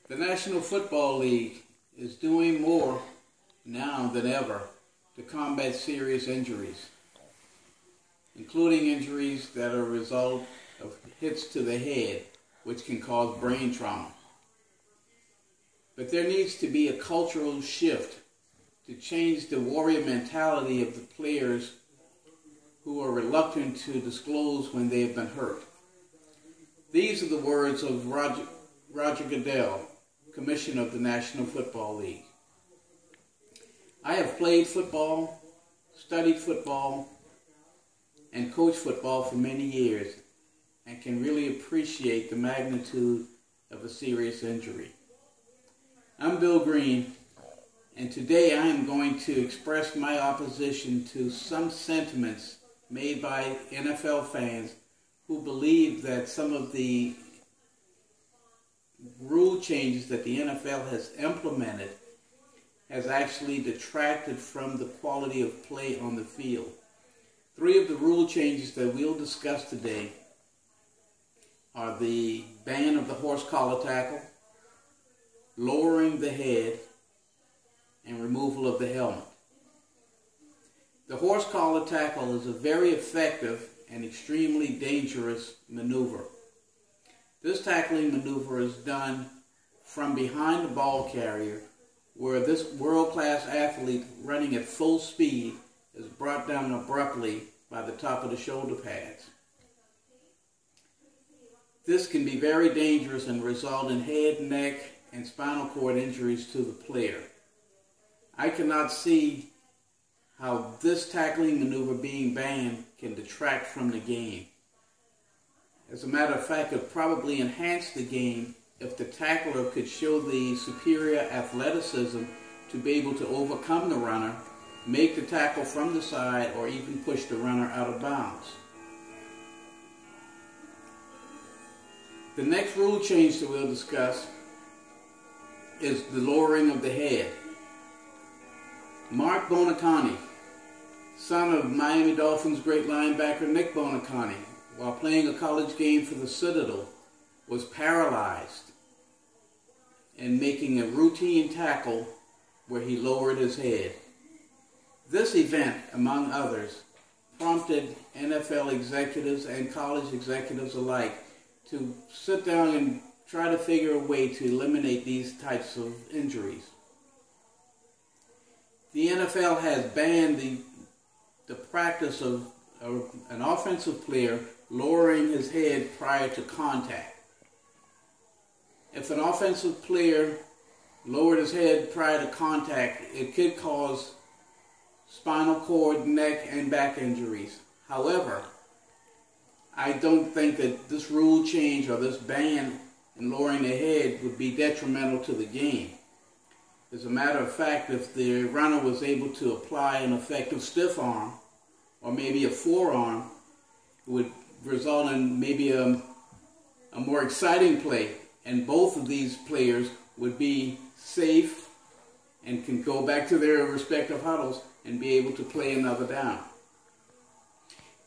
The National Football League is doing more now than ever to combat serious injuries, including injuries that are a result of hits to the head, which can cause brain trauma. But there needs to be a cultural shift to change the warrior mentality of the players who are reluctant to disclose when they have been hurt. These are the words of Roger Goodell, Commissioner of the National Football League. I have played football, studied football, and coached football for many years and can really appreciate the magnitude of a serious injury. I'm Bill Green, and today I am going to express my opposition to some sentiments made by NFL fans who believe that some of the rule changes that the NFL has implemented has actually detracted from the quality of play on the field. 3 of the rule changes that we'll discuss today are the ban of the horse collar tackle, lowering the head, and removal of the helmet. The horse collar tackle is a very effective and extremely dangerous maneuver. This tackling maneuver is done from behind the ball carrier, where this world-class athlete running at full speed is brought down abruptly by the top of the shoulder pads. This can be very dangerous and result in head, neck, and spinal cord injuries to the player. I cannot see how this tackling maneuver being banned can detract from the game. As a matter of fact, it would probably enhance the game if the tackler could show the superior athleticism to be able to overcome the runner, make the tackle from the side, or even push the runner out of bounds. The next rule change that we'll discuss is the lowering of the head. Mark Buoniconti, son of Miami Dolphins great linebacker Nick Buoniconti, while playing a college game for the Citadel, was paralyzed and making a routine tackle where he lowered his head. This event, among others, prompted NFL executives and college executives alike to sit down and try to figure a way to eliminate these types of injuries. The NFL has banned the practice of an offensive player lowering his head prior to contact. If an offensive player lowered his head prior to contact, it could cause spinal cord, neck, and back injuries. However, I don't think that this rule change or this ban in lowering the head would be detrimental to the game. As a matter of fact, if the runner was able to apply an effective stiff arm or maybe a forearm, it would result in maybe a more exciting play, and both of these players would be safe and can go back to their respective huddles and be able to play another down.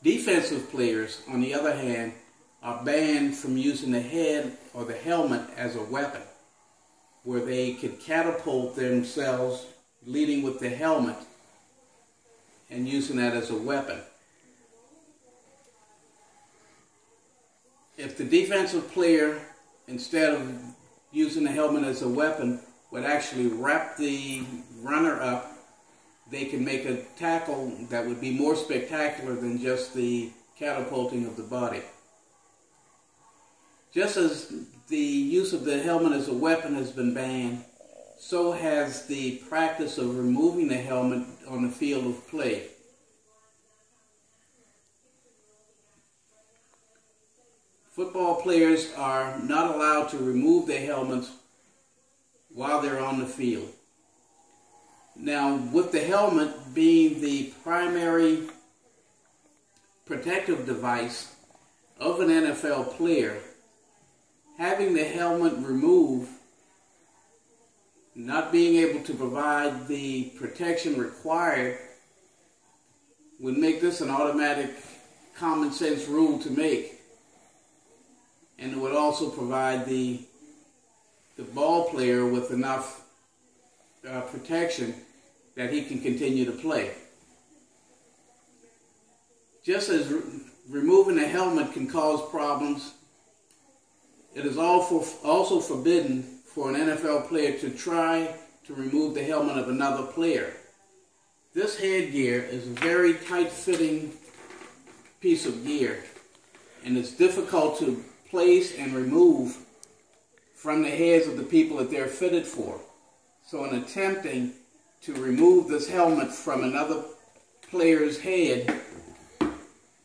Defensive players, on the other hand, are banned from using the head or the helmet as a weapon, where they could catapult themselves leading with the helmet and using that as a weapon. If the defensive player, instead of using the helmet as a weapon, would actually wrap the runner up, they can make a tackle that would be more spectacular than just the catapulting of the body. Just as the use of the helmet as a weapon has been banned, so has the practice of removing the helmet on the field of play. Football players are not allowed to remove their helmets while they're on the field. Now, with the helmet being the primary protective device of an NFL player, having the helmet removed, not being able to provide the protection required, would make this an automatic common sense rule to make. And it would also provide the the ball player with enough protection that he can continue to play. Just as removing a helmet can cause problems, it is also forbidden for an NFL player to try to remove the helmet of another player. This headgear is a very tight-fitting piece of gear, and it's difficult to place and remove from the heads of the people that they're fitted for. So in attempting to remove this helmet from another player's head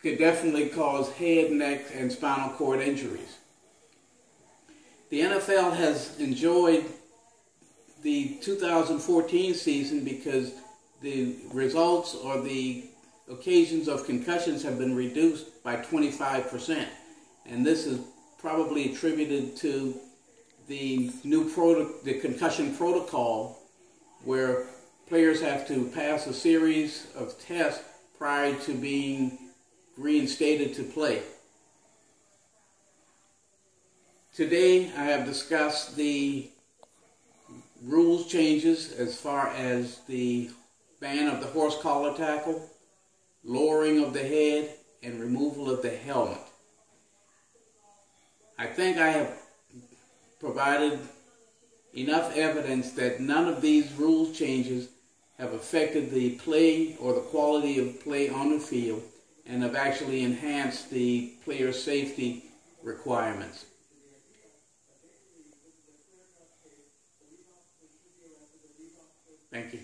could definitely cause head, neck, and spinal cord injuries. The NFL has enjoyed the 2014 season because the results or the occasions of concussions have been reduced by 25%. And this is probably attributed to the the concussion protocol, where players have to pass a series of tests prior to being reinstated to play. Today I have discussed the rules changes as far as the ban of the horse collar tackle, lowering of the head, and removal of the helmet. I think I have provided enough evidence that none of these rules changes have affected the play or the quality of play on the field and have actually enhanced the player safety requirements. Thank you.